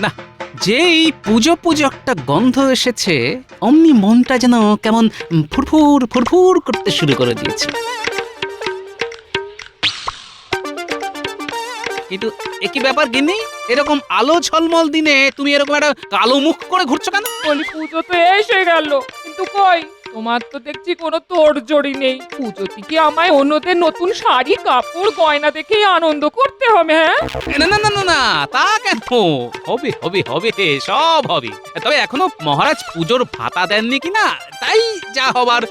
না, যেই পুজো পুজো একটা গন্ধ এসেছে অমনি মনটা যেন কেমন ফুরফুর ফুরফুর করতে শুরু করে দিয়েছে। কিন্তু একই ব্যাপার গিন্নি, এরকম আলো ঝলমল দিনে তুমি এরকম একটা কালো মুখ করে ঘুরছো কেন? বলি পুজো তো এসে গেল, কিন্তু কই তোমার তো দেখছি কোনো তোড়জোড়ি নেই। পুজোতে কি আমায় অন্যদের নতুন শাড়ি কাপড় গয়না দেখেই আনন্দ করতে হবে? হ্যাঁ, না না না না না, তা কেন? হবে হবে হবে, সব হবে। তবে এখনো মহারাজ পুজোর ভাতা দেননি কিনা, তাই যা হবার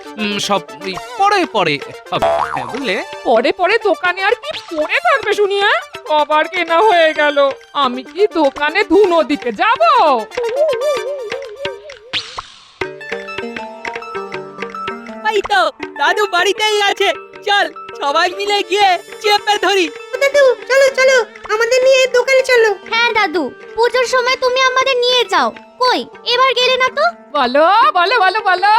সব ওই পরে পরে হবে, বুঝলে? পরে পরে দোকানে আর কি পড়ে থাকবে শুনি? হ্যাঁ, কবার কেনা হয়ে গেল, আমি কি দোকানে ধুনো দিতে যাব? এই তো দাদু বাড়িতেই আছে, চল সবাই মিলে গিয়ে চেপে ধরি। দাদু চলো চলো, আমাদের নিয়ে দোকানে চলো। হ্যাঁ দাদু, পুজোর সময় তুমি আমাদের নিয়ে যাও। কই এবার গেলে না তো? বলো বলো বলো বলো,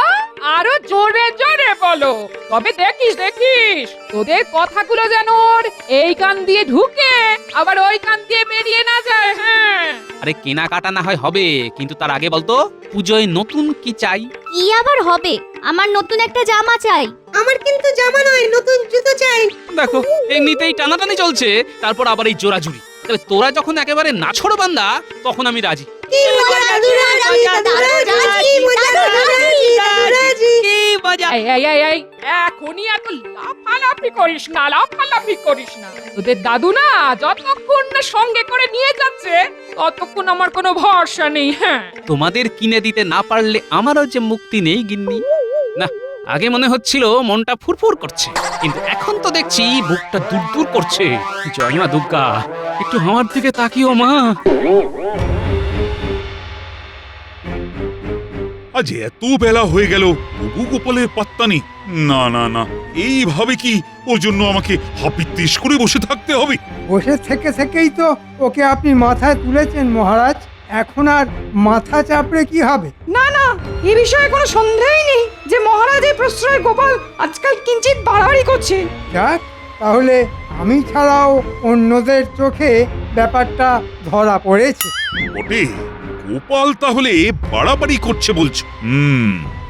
আরো জোরে জোরে বলো, তবে দেখিস দেখিস তোদের কথাগুলো যেন ওর এই কান দিয়ে ঢুকে আবার ওই কান দিয়ে বেরিয়ে না যায়। হ্যাঁ, আরে কেনাকাটা না হয় হবে, কিন্তু তার আগে বলতো পুজোয় নতুন কি চাই? কি আবার হবে? আমার নতুন একটা জামা চাই। আমার কিন্তু জামা নয়, নতুন জুতো চাই। দেখো এমনিতেই টানাটানি চলছে, তারপর আবার এই জোরাজুরি। তবে তোরা যখন একেবারে নাছোড় বান্দা, তখন আমি রাজি। কি মজা দাদু রাজি, দাদু রাজি, কি মজা দাদু রাজি, দাদু রাজি। কি মজা! এই এই এই এই এখনই এত লাফালাফি করিস না, লাফালাফি করিস না। তোদের দাদু না যতক্ষণ না সঙ্গে করে নিয়ে যাচ্ছে ততক্ষণ আমার কোনো ভরসা নেই। হ্যাঁ, তোমাদের কিনে দিতে না পারলে আমারও যে মুক্তি নেই গিন্নি। না, আগে মনে হচ্ছিল মনটা ফুরফুর করছে, কিন্তু এখন তো দেখছি বুকটা দূর দূর করছে। জয় মা দুর্গা, একটু আমার দিকে তাকিও মা। আজ এত বেলা হয়ে গেল, তবু গোপালের পাত্তা নেই। না না না, এইভাবে কি ওর জন্য আমাকে হাপিত্তিস করে বসে থাকতে হবে? বসে থেকে থেকেই তো ওকে আপনি মাথায় তুলেছেন মহারাজ, এখন আর মাথা চাপড়ে কি হবে? না না, এ বিষয়ে কোনো সন্দেহই নেই যে মহারাজের প্রশ্রয় গোপাল আজকাল কিঞ্চিত বাড়াবাড়ি করছে। যাক, তাহলে আমি ছাড়াও অন্যদের চোখে ব্যাপারটা ধরা পড়েছে। বটে, গোপাল তাহলে বাড়াবাড়ি করছে বলছো?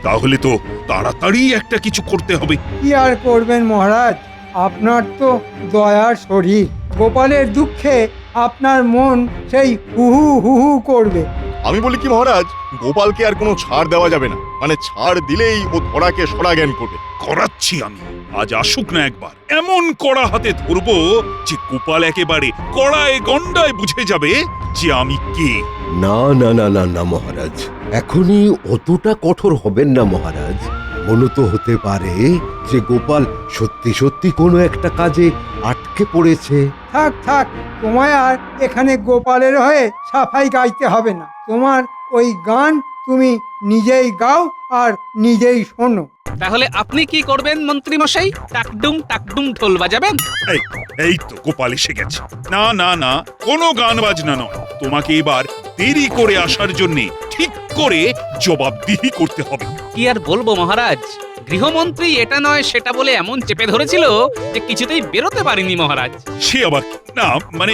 তাহলে তো তাড়াতাড়ি একটা কিছু করতে হবে। কি আর করবেন মহারাজ, আপনার তো দয়ার শরীর। গোপালের দুঃখে আপনার মন সেই হুহু হুহু করবে। আমি বলি কি মহারাজ, গোপালকে আর কোনো ছাড় দেওয়া যাবে না। মানে ছাড় দিলেই ও ধরাকে সরা জ্ঞান করবে। করাচ্ছি আমি, আজ আসুক না একবার, এমন কড়া হাতে ধরবো যে গোপাল একেবারে কড়ায় গন্ডায় বুঝে যাবে যে আমি কে। না না না না না মহারাজ, এখনই অতটা কঠোর হবেন না মহারাজ। মনে তো হতে পারে যে গোপাল সত্যি সত্যি কোনো একটা কাজে আটকে পড়েছে। থাক থাক, তোমায় আর এখানে গোপালের হয়ে সাফাই গাইতে হবে না। তোমার ওই গান তুমি নিজেই গাও আর নিজেই শোনো। তাহলে আপনি কি করবেন মন্ত্রী মশাই? টাকডুম টাকডুম ঢোল বাজাবেন? এই এই তো গোপাল এসে গেছে। না না না, কোনো গান বাজনা নয়, তোমাকে এবার দেরি করে আসার জন্য ঠিক করে জবাবদিহি করতে হবে। কি আর বলবো মহারাজ, গৃহমন্ত্রী এটা নয় সেটা বলে এমন চেপে ধরেছিল যে কিছুতেই বেরোতে পারিনি মহারাজ। সে আবার কি? না মানে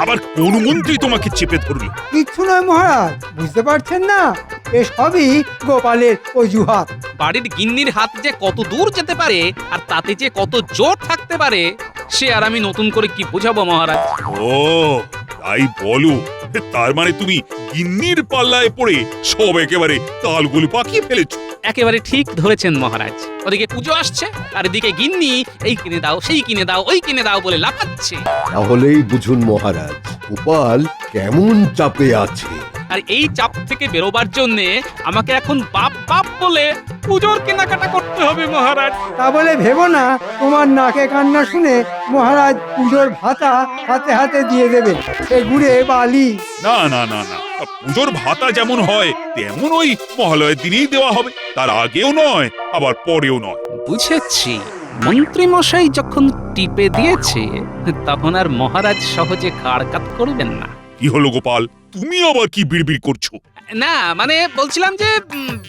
আবার কোন মন্ত্রী তোমাকে চেপে ধরলো? কিচ্ছু নয় মহারাজ, বুঝতে পারছেন না? এসবই গোপালের অজুহাত। বাড়ির গিন্নির হাত যে কত দূর যেতে পারে আর তাতে যে কত জোর থাকতে পারে সে আর আমি নতুন করে কি বোঝাবো মহারাজ। ও তাই বলো, তার মানে তুমি গিন্নির পাল্লায় পড়ে সব একেবারে তালগুলো পাকিয়ে ফেলেছো। একেবারে ঠিক ধরেছেন মহারাজ। ওদিকে পুজো আসছে আর এদিকে গিন্নি এই কিনে দাও সেই কিনে দাও ওই কিনে দাও বলে লাফাচ্ছে। তাহলেই বুঝুন মহারাজ, গোপাল কেমন চাপে আছে। আর এই চাপ থেকে বেরোবার জন্য আমাকে এখন বাপ বাপ বলে পুজোর কেনাকাটা করতে হবে মহারাজ। তা বলে ভেবো না তোমার নাকে কান্না শুনে মহারাজ পুজোর ভাতা হাতে হাতে দিয়ে দেবে, সে গুড়ে বালি। না না না না, পুজোর ভাতা যেমন হয় তেমন ওই মহালয়ের দিনেই দেওয়া হবে, তার আগেও নয় আবার পরেও নয়। বুঝেছি, মন্ত্রী মশাই যখন টিপে দিয়েছে তখন আর মহারাজ সহজে কাড়কাত করবেন না। কি হলো গোপাল, তুমি আবার কি বিড়বিড় করছো? না মানে বলছিলাম যে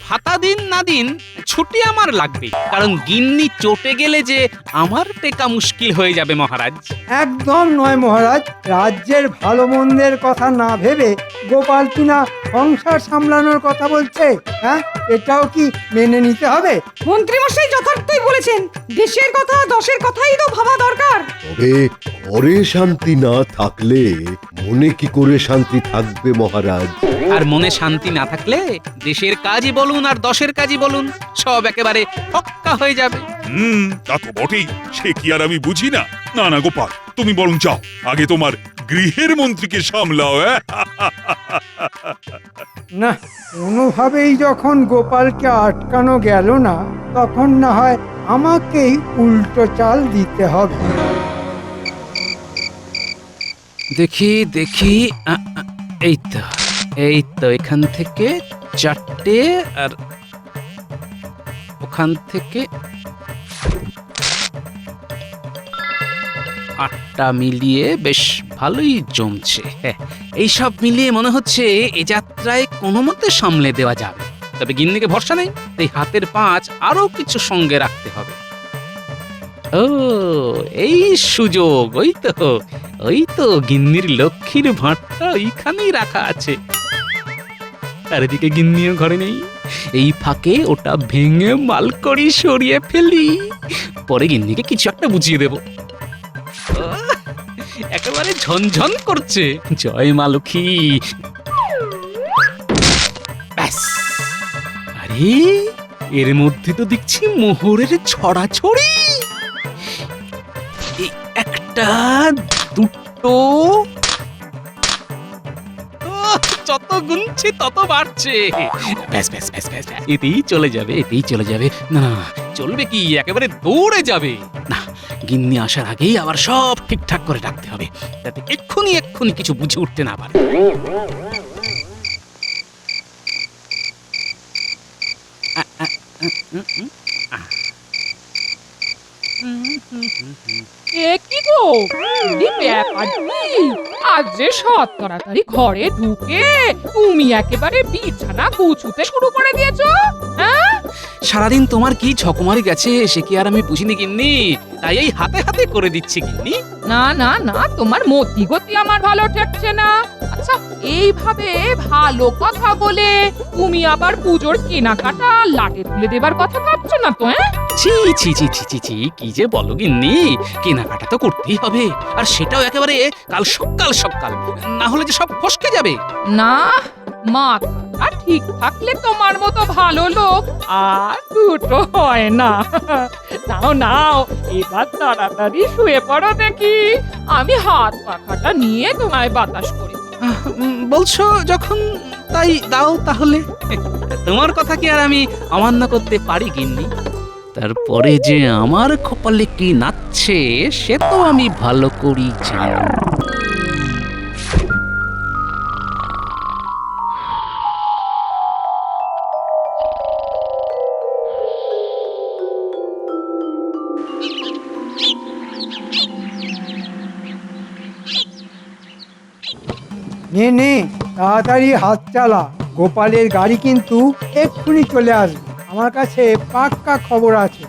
ভাতা দিন না দিন ছুটি আমার লাগবে, কারণ গিন্নি চটে গেলে যে আমার টেকা মুশকিল হয়ে যাবে মহারাজ। একদম নয় মহারাজ, রাজ্যের ভালো মন্দের কথা না ভেবে গোপাল কিনা সংসার সামলানোর কথা বলছে। হ্যাঁ, এটাও কি মেনে নিতে হবে? মন্ত্রীমশাই যথার্থই বলেছেন, দেশের কথা দশের কথাই তো ভাবা দরকার। তবে ঘরে শান্তি না থাকলে মনে কি করে শান্তি থাকবে মহারাজ? আর মনে শান্তি না থাকলে দেশের কাজই বলুন আর দশের কাজই বলুন সব একেবারে ফক্কা হয়ে যাবে। তা তো বটেই, সে কি আর আমি বুঝি না? না না গোপাল, তুমি বরং যাও, আগে তোমার গৃহের মন্ত্রীকে সামলাও। না, কোনোভাবেই যখন গোপালকে আটকানো গেল না, তখন না হয় আমাকেই উল্টো চাল দিতে হবে। দেখি দেখি এই তো এখান থেকে 4টে আর ওখান থেকে 8টা মিলিয়ে বেশ ভালোই জমছে। এই সব মিলিয়ে মনে হচ্ছে এ যাত্রায় কোনো মতে সামলে দেওয়া যাবে। তবে গিন্নিকে ভরসা নেই, তাই হাতের 5 আরো কিছু সঙ্গে রাখতে হবে। ও এই সুযোগ, ওই তো গিন্নির লক্ষ্মীর ভাঁড়টা ওইখানেই রাখা আছে। আর এদিকে গিন্নিও ঘরে নেই, এই ফাঁকে ওটা ভেঙে মালকড়ি সরিয়ে ফেলি, পরে গিন্নিকে কিছু একটা বুঝিয়ে দেব। একেবারে ঝনঝন করছে, জয় মা লক্ষ্মী। ব্যাস, আরে এর মধ্যে তো দেখছি মোহরের ছড়াছড়ি। একটা, দুটো, যত গুনছি তত বাড়ছে। ব্যাস ব্যাস ব্যাস ব্যাস, এতেই চলে যাবে। না চলবে কি, একেবারে দৌড়ে যাবে। না, গিন্নি আসার আগেই আবার সব ঠিকঠাক করে রাখতে হবে, যাতে এক্ষুনি কিছু বুঝে উঠতে না পারে। এ কি গো, কি ব্যাপার কি? আজ যে সৎ তাড়াতাড়ি ঘরে ঢুকে তুমি একেবারে বিছানা গুছুতে শুরু করে দিয়েছো? হ্যাঁ, সারাদিন তোমার কি ঝকমারি গেছে সে কি আর আমি বুঝিনি গিন্নি, তাই এই হাতে হাতে করে দিচ্ছি গিন্নি। না না না, তোমার মতি গতি আমার ভালো ঠেকছে না। আচ্ছা, এইভাবে ভালো কথা বলে তুমি আবার পুজোর কেনাকাটা লাটে তুলে দেবার কথা ভাবছো না তো? হ্যাঁ, ছি ছি ছি ছি ছি ছি, কি যে বলো গিন্নি, কেনাকাটা তো করতেই হবে, আর সেটাও একেবারে কাল সকাল, না হলে যে সব ফসকে যাবে। না, মাথা ঠিক থাকলে তোমার মতো ভালো লোক আর দুটো হয় না। নাও এবার তাড়াতাড়ি শুয়ে পড়ো দেখি, আমি হাত পাখাটা নিয়ে তোমায় বাতাস করি। বলছো যখন, তাই দাও তাহলে। তোমার কথা কি আর আমি অমান্য করতে পারি গিন্নি? তারপরে যে আমার কপালে কি নাচছে সে তো আমি ভালো করেই জানি। নে তাড়াতাড়ি হাত চালা, গোপালের গাড়ি কিন্তু এক্ষুনি চলে আসবে। আমার কাছে পাক্কা খবর আছে।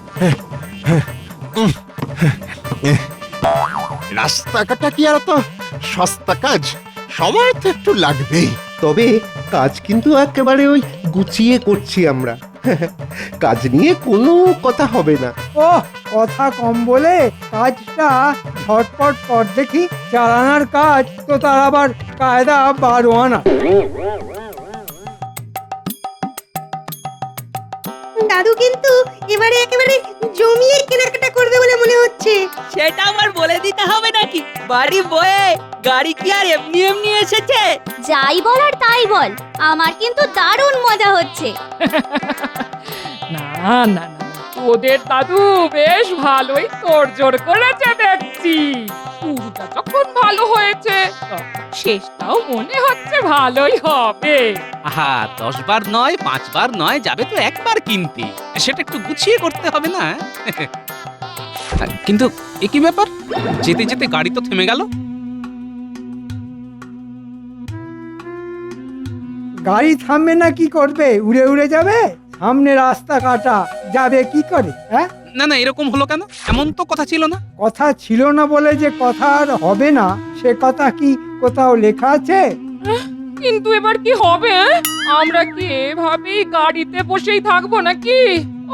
রাস্তাঘাটটা কি আর তো সস্তা কাজ, সময় তো একটু লাগবেই। তবে কাজ কিন্তু একেবারে ওই গুছিয়ে করছি আমরা। কাজ নিয়ে কোনো কথা হবে না। ও কথা কম বলে কাজটা ঝটপট কর দেখি। চালানার কাজ তো তার আবার কায়দা 12 আনা। দাদু কিন্তু একেবারে জমিয়ে কেনাকাটা করবে বলে মনে হচ্ছে। সেটা আবার বলে দিতে হবে নাকি? বাড়ি বয়ে গাড়ি কি আর এমনি এসেছে? যাই বল আর তাই বল, আমার কিন্তু দারুণ মজা হচ্ছে। না না না, ওদের দাদু বেশ ভালোই তোড়জোড় করেছে দেখছি। শুরুটা যখন ভালো হয়েছে, শেষটাও মনে হচ্ছে ভালোই হবে। আহা, 10 বার নয় 5 বার নয়, যাবে তো একবার কিনতে, সেটা একটু গুছিয়ে করতে হবে না? কিন্তু একই ব্যাপার, যেতে যেতে গাড়ি তো থেমে গেল। গাড়ি থামবে না কি করবে? উড়ে উড়ে যাবে? সামনে রাস্তা কাটা, যাবে কি করে? হ্যাঁ, না না, এরকম হলো কেন? এমন তো কথা ছিল না। কথা ছিল না বলে যে কথা আর হবে না সে কথা কি কোথাও লেখা আছে? কিন্তু এবার কি হবে? আমরা কি এভাবেই গাড়িতে বসেই থাকবো নাকি?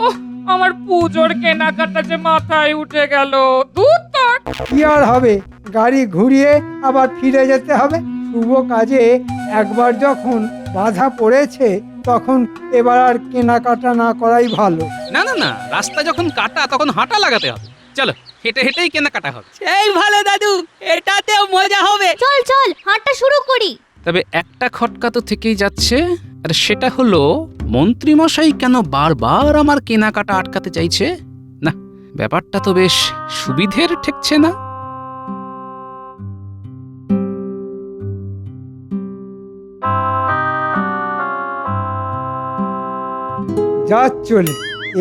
ওহ, আমার পুজোর কেনাকাটা যে মাথায় উঠে গেল। দূর তোর। কি আর হবে, গাড়ি ঘুরিয়ে আবার ফিরে যেতে হবে। শুভ কাজে একবার যখন বাধা পড়েছে তখন এবার আর কেনাকাটা না করাই ভালো। না না না, রাস্তা যখন কাটা তখন হাঁটা লাগাতে হবে। চলো, হেঁটে হেঁটেই কেনাকাটা হবে। সেই ভালো দাদু, এটাতেও মজা হবে। চল চল হাঁটা শুরু করি। তবে একটা খটকা তো থেকেই যাচ্ছে, আর সেটা হলো মন্ত্রীমশাই কেন বারবার আমার কেনাকাটা আটকাতে চাইছে? না, ব্যাপারটা তো বেশ সুবিধের ঠেকছে না। যা চলে,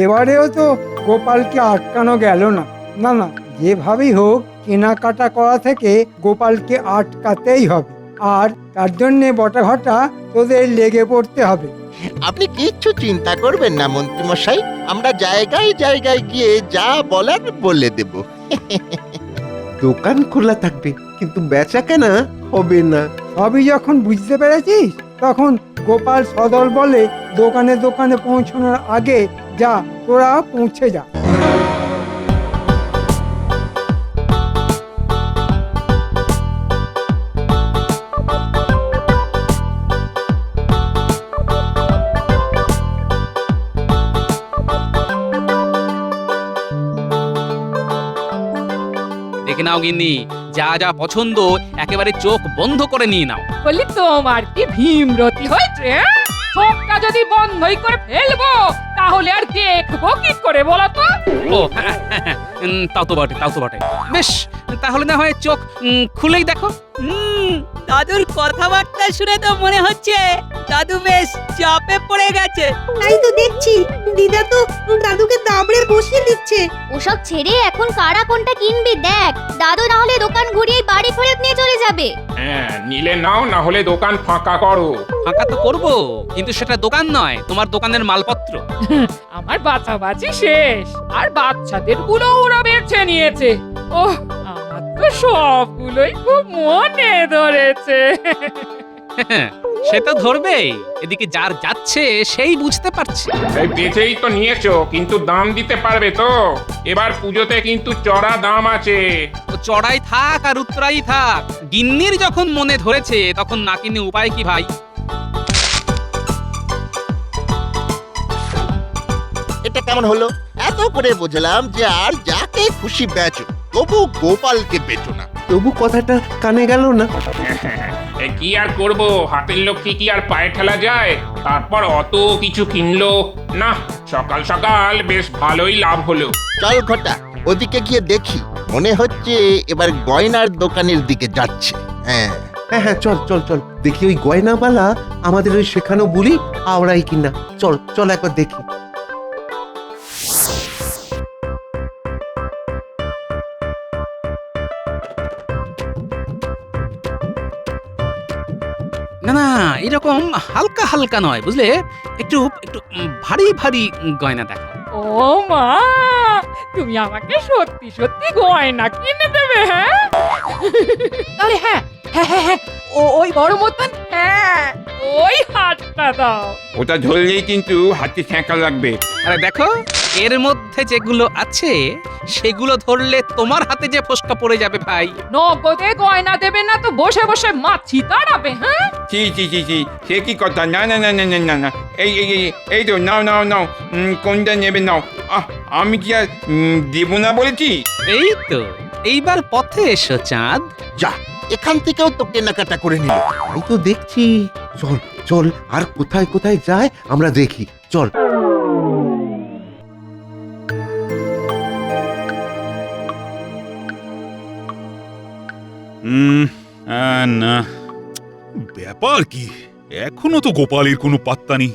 এবারেও তো গোপালকে আটকানো গেল না। না না, যেভাবেই হোক কেনাকাটা করা থেকে গোপালকে আটকাতেই হবে। আর তার জন্যে বটাঘটা তোদের লেগে পড়তে হবে। আপনি কিচ্ছু চিন্তা করবেন না মন্ত্রীমশাই, আমরা জায়গায় জায়গায় গিয়ে যা বলার বলে দেব। দোকান খোলা থাকবে কিন্তু বেচা কেনা হবে না। সবই যখন বুঝতে পেরেছিস তখন গোপাল সদল বলে দোকানে দোকানে পৌঁছানোর আগে যা তোরা পৌঁছে যা। দেখে নাও গিন্নি, যা যা পছন্দ একেবারে চোখ বন্ধ করে নিয়ে নাও। বলি তোমার কি ভীমরতি হয়েছে? চোখটা যদি বন্ধই করে ফেলবো তাহলে আর দেখবো কি করে বলো তো? ও তাও তো বটে, তাও তো বটে। বেশ, তাহলে না হয় চোখ খুলেই দেখো। দাদুর কথাবার্তা শুনে তো মনে হচ্ছে দাদু বেশ চাপে পড়ে গেছে। তাই তো দেখছি, দিদা তো দাদুকে দাবড়ে বসিয়ে দিচ্ছে। ওসব ছেড়ে এখন কারা কোনটা কিনবি দেখ। দাদু না হলে দোকান ঘুরিয়ে বাড়ি ফেরত নিয়ে চলে যাবে। হ্যাঁ, নিলে নাও, না হলে দোকান ফাঁকা করো। ফাঁকা তো করবো, কিন্তু সেটা দোকান নয়, তোমার দোকানের মালপত্র। আমার বাছাবাছি শেষ, আর বাচ্চাদের গুলো ওরা বেছে নিয়েছে। ওহ, আমার তো সবগুলোই খুব মনে ধরেছে। সে তো ধরবেই, এদিকে যার যাচ্ছে সেই বুঝতে পারছে। এই বেচেই তো নিয়েছো, কিন্তু দাম দিতে পারবে তো? এবার পুজোতে কিন্তু চড়া দাম আছে। ও চড়াই থাক আর উত্তরাই থাক, গিন্নির যখন মনে ধরেছে তখন না কিনে উপায় কি ভাই? এটা কেমন হলো? এত করে বুঝলাম যে আর যাকে খুশি বেচো, তবু গোপালকে বেচো না। তবু কথাটা কানে গেল না। এ কি আর করব, হাতের লক্ষ্মী কি আর পায়ে ঠেলা যায়? তারপর অত কিছু কিনলো না, সকাল সকাল বেশ ভালোই লাভ হলো। চল ঘটা, ওদিকে গিয়ে দেখি। মনে হচ্ছে এবার গয়নার দোকানের দিকে যাচ্ছে। হ্যাঁ হ্যাঁ হ্যাঁ, চল চল চল দেখি ওই গয়নাওয়ালা আমাদের ওই শেখানো বুলি আওড়াই কিনা। চল চল একবার দেখি। না না, এরকম হালকা হালকা নয়, বুঝলে, একটু একটু ভারী ভারী গয়না দেখো। ও মা, তুমি আমাকে সত্যি সত্যি গয়না কিনে দেবে? হ্যাঁ তাহলে হ্যাঁ হ্যাঁ হ্যাঁ হ্যাঁ, ওই বড় মতন, হ্যাঁ ওই হাতটা দাও। ওটা ধরলেই কিন্তু হাতে ছ্যাঁকা লাগবে। আরে দেখো, এর মধ্যে যেগুলো আছে সেগুলো ধরলে তোমার হাতে যে ফোসকা পড়ে যাবে ভাই। নগদে গয়না দেবে না তো বসে বসে মাছি তাড়াবে? হ্যাঁ, জি জি জি জি, সে কি কথা? না না না না না না না, এই এই এই এই তো নাও নাও নাও, কোনটা নেবে নাও। আমি কি আর দেবো না বলেছি? এই তো, এইবার পথে এসো চাঁদ। যা, এখান থেকেও তো কেনাকাটা করে নিল। আমি তো দেখছি। চল চল, আর কোথায় কোথায় যায় আমরা দেখি। চল। না, ব্যাপার কি, এখনো তো গোপালের কোনো পাত্তা নেই।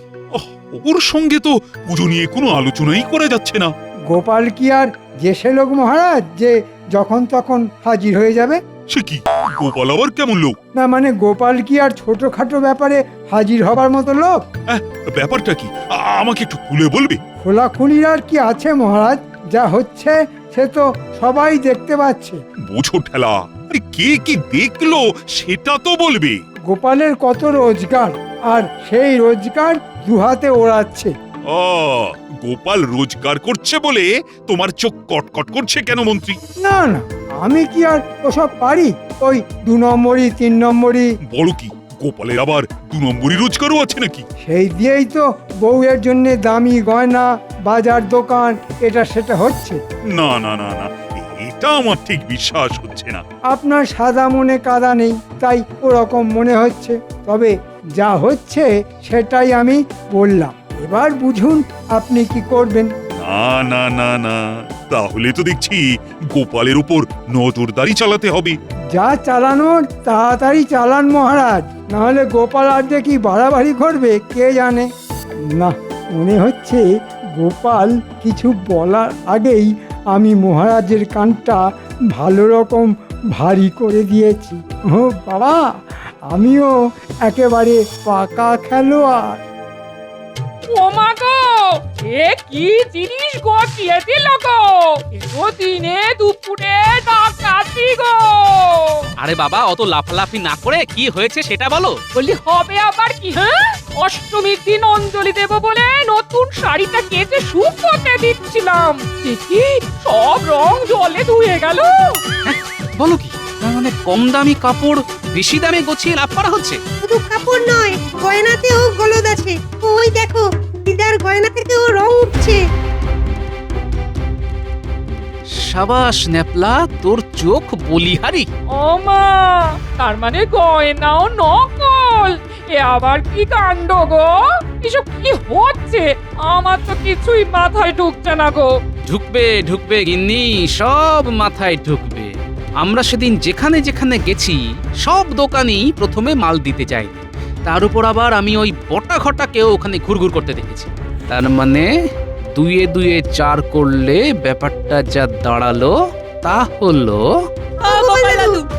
ওর সঙ্গে তো পুজো নিয়ে কোনো আলোচনাই করে যাচ্ছে না। গোপাল কি আর যে সে লোক মহারাজ যে যখন তখন হাজির হয়ে যাবে? সে কি গোপাল আবার কেমন লোক? না মানে গোপাল কি আর ছোটখাটো ব্যাপারে হাজির হবার মতো লোক? ব্যাপারটা কি আমাকে একটু খুলে বলবে? খোলাখুলির আর কি আছে মহারাজ, যা হচ্ছে সে তো সবাই দেখতে পাচ্ছে। বোঝো ঠেলা, আরে কে কি দেখলো সেটা তো বলবে। গোপালের কত রোজগার, আর সেই রোজগার দুহাতে ওড়াচ্ছে। গোপাল রোজগার করছে বলে তোমার চোখ কটকট করছে কেন মন্ত্রী? না না, আমি কি আর ওসব পারি? ওই 2 নম্বরই 3 নম্বরই। বড় কি গোপালের আবার 2 নম্বরই রোজগারও আছে নাকি? সেই দিয়েই তো বউয়ের জন্য দামি গয়না, বাজার দোকান, এটা সেটা হচ্ছে। না না না না, এটা আমার ঠিক বিশ্বাস হচ্ছে না। আপনার সাদা মনে কাদা নেই, তাই ওরকম মনে হচ্ছে। তবে যা হচ্ছে সেটাই আমি বললাম, এবার বুঝুন আপনি কি করবেন। না না না না, তাহলে তো দেখছি গোপালের উপর নজরদারি চালাতে হবে। যা চালানোর তাড়াতাড়ি চালান মহারাজ, নাহলে গোপাল আর যে কি বাড়াবাড়ি করবে কে জানে। না, মনে হচ্ছে গোপাল কিছু বলার আগেই আমি মহারাজের কানটা ভালো রকম ভারী করে দিয়েছি। ও বাবা, আমিও একেবারে পাকা খেলোয়াড়। ও মা গো, এ কি জিনিস গটিয়ে দিল গো, এতো দিনে দুপুরে ডাকাতি গো। আরে বাবা, অত লাফালাফি না করে কি হয়েছে সেটা বলো। বলি হবে আবার কি, হ্যাঁ? অষ্টমীর দিন অঞ্জলি দেব বলে নতুন শাড়িটা কেচে শুকোতে দিচ্ছিলাম, দেখি সব রং জলে ধুয়ে গেল। বলো কি, তার মানে কম দামি কাপড় বেশি দামে গছিয়ে লাভ করা হচ্ছে? শুধু কাপড় নয়, গয়নাতেও গলদ আছে। ওই দেখো, দিদার গয়না থেকেও রং উঠছে। সাবাস ন্যাপলা, তোর চোখ বলিহারি। ও মা, তার মানে গয়নাও নকল। এ আবার কি কাণ্ড গো, এসব কি হচ্ছে? আমার তো কিছুই মাথায় ঢুকছে না গো। ঢুকবে ঢুকবে গিন্নি, সব মাথায় ঢুকবে। আমরা সেদিন যেখানে যেখানে গেছি সব দোকানেই প্রথমে মাল দিতে যাই, তার উপর আবার আমি ওই বটা ঘটাকেও ওখানে ঘুরঘুর করতে দেখেছি। তার মানে 2 2 4 করলে ব্যাপারটা যা দাঁড়ালো তা হলো।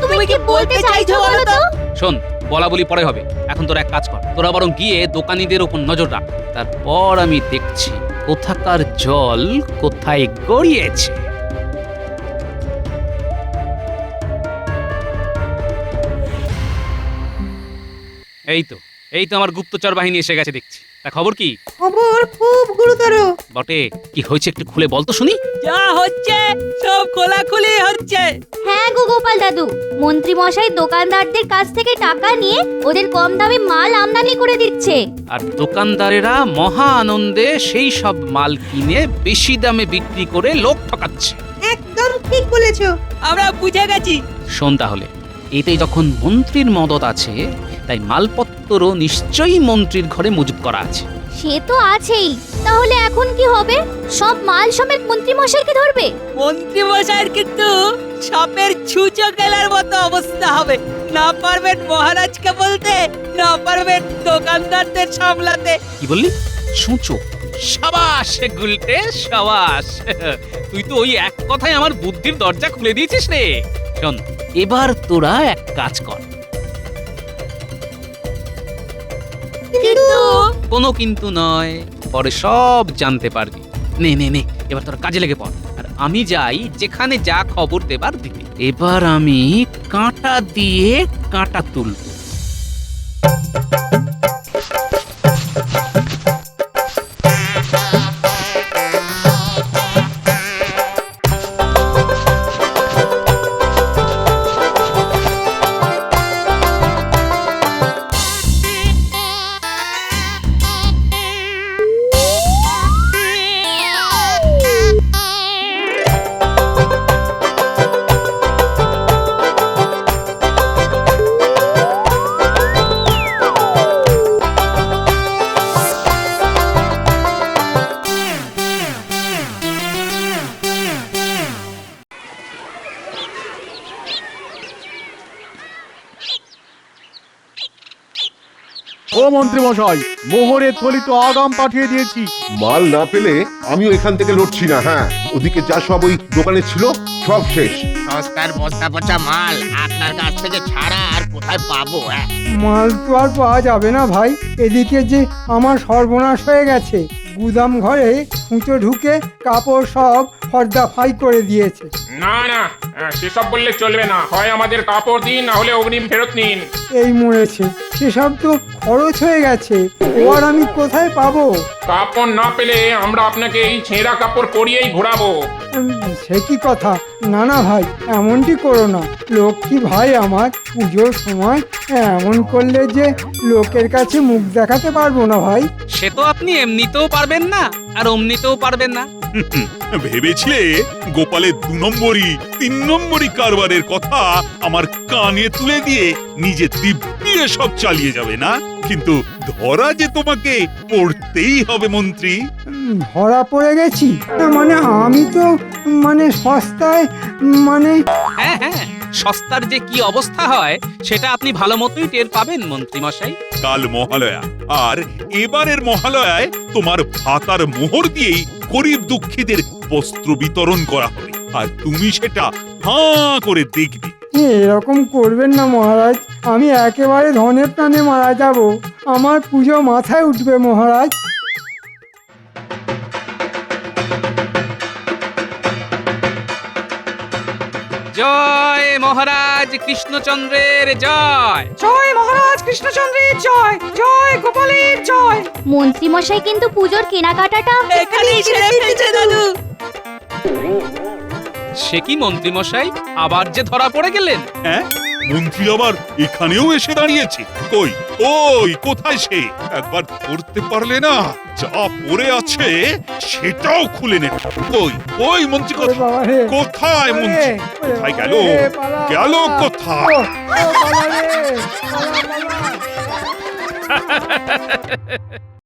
তুমি কি বলতে চাইছো বলো তো? শোন, বলা বলি পরে হবে, এখন তোরা এক কাজ কর, তোরা বরং গিয়ে দোকানীদের উপর নজর রাখ, তারপর আমি দেখছি কোথাকার জল কোথায় গড়িয়েছে। এই তো আমার গুপ্তচর বাহিনী এসে গেছে দেখছি। তা খবর কি? খবর খুব গুরুতর। বটে, কি হয়েছে একটু খুলে বল তো শুনি। যা হচ্ছে সব খোলাখুলি হচ্ছে। হ্যাঁ গো গোপাল দাদু, মন্ত্রী মশাই দোকানদারদের কাছ থেকে টাকা নিয়ে ওদের কম দামে মাল আমদানি করে দিচ্ছে, আর দোকানদারেরা মহা আনন্দে সেই সব মাল কিনে বেশি দামে বিক্রি করে লোক ঠকাচ্ছে। একদম ঠিক বলেছো। আমরা বুঝে গেছি। শোন তাহলে, এতে যখন মন্ত্রীর মদত আছে, তাই মালপত্রও নিশ্চয়ই মন্ত্রীর ঘরে মজুত করা আছে। সে তো আছেই। তাহলে এখন কি হবে? সব মাল সমেত মন্ত্রী মশাইকে ধরবে? মন্ত্রী মশাইয়ের কিন্তু সাপের ছুঁচো গেলার মতো অবস্থা হবে। না পারবেন মহারাজকে বলতে, না পারবেন দোকানদারদের সামলাতে। কি বললি? ছুঁচো? সাবাস গুলটে, সাবাস। তুই তো ওই এক কথায় আমার বুদ্ধির দরজা খুলে দিয়েছিস রে। শোন, এবার তোরা এক কাজ কর। কোনো কিন্তু নয়, পরে সব জানতে পারবি। নে নে নে, এবার তোর কাজে লেগে পড়, আর আমি যাই যেখানে যা খবর দেবার দিতে। এবার আমি কাঁটা দিয়ে কাঁটা তুলব। ও মন্ত্রী মশাই, মোহরের থলি তো আগাম পাঠিয়ে দিয়েছি। মাল না পেলে আমিও এখান থেকে লড়ছি না। হ্যাঁ, ওদিকে যা সব ওই দোকানে ছিল সব শেষ। সস্তার বস্তা পচা মাল আপনার কাছ থেকে ছাড়া আর কোথায় পাবো? মাল তো আর পাওয়া যাবে না ভাই। এদিকে যে আমার সর্বনাশ হয়ে গেছে, গুদাম ঘরে খুঁচো ঢুকে কাপড় সব ফর্দা ফাই করে দিয়েছে। না না, সেসব বললে চলবে না। হয় আমাদের কাপড় দিন, না হলে অগ্রিম ফেরত নিন। এই মরেছে, সেসব তো খরচ হয়ে গেছে, ও আর আমি কোথায় পাবো? কাপড় না পেলে আমরা আপনাকে এই ছেঁড়া কাপড় পরিয়েই ঘোরাবো। সে কি কথা? না না ভাই, এমনটি করো না। লক্ষ্মী ভাই আমার, পুজোর সময় এমন করলে যে লোকের কাছে মুখ দেখাতে পারবো না ভাই। সে তো আপনি এমনিতেও পারবেন না আর অমনিতেও পারবেন না। ভেবেছিলে গোপালের 2 নম্বরই 3 নম্বরই কারবারের কথা আমার কানে তুলে দিয়ে নিজে দিব্যি সব চালিয়ে যাবে না? কিন্তু ধরা যে তোমাকে পড়তেই হবে মন্ত্রী। ধরা পড়ে গেছি? মানে আমি তো সস্তায় হ্যাঁ হ্যাঁ, সস্তার যে কি অবস্থা হয় সেটা আপনি ভালো মতোই টের পাবেন মন্ত্রী মশাই। কাল মহালয়া, আর এবারের মহালয়ায় তোমার ভাতার মোহর দিয়েই গরিব দুঃখীদের বস্ত্র বিতরণ করা হবে, আর তুমি সেটা হাঁ করে দেখবে। এরকম করবেন না মহারাজ, আমি একেবারে ধনে প্রাণে মারা যাব। আমার পুজো মাথায় উঠবে মহারাজ। জয় মহারাজ কৃষ্ণচন্দ্রের জয়। জয় মহারাজ কৃষ্ণচন্দ্রের জয়, জয় গোপালের জয়। মন্ত্রী মশাই কিন্তু পুজোর কেনাকাটাটা এখানেই ছেড়ে ফেলছে দাদু। সে কি মন্ত্রী মশাই, আবার যে ধরা পড়ে গেলেন? হ্যাঁ, মন্ত্রী আবার এখানেও এসে দাঁড়িয়েছে। কই ওই কোথায় সে? একবার ধরতে পারলে না, যা পড়ে আছে সেটাও খুলে নেবে। কই ওই মন্ত্রী ওরে বাবা রে, কোথায় মন্ত্রী? ওরে কোথায় বাবা গেল? রে, পালা, গেল পালা। কোথায়? ও পালা রে, পালা, পালা।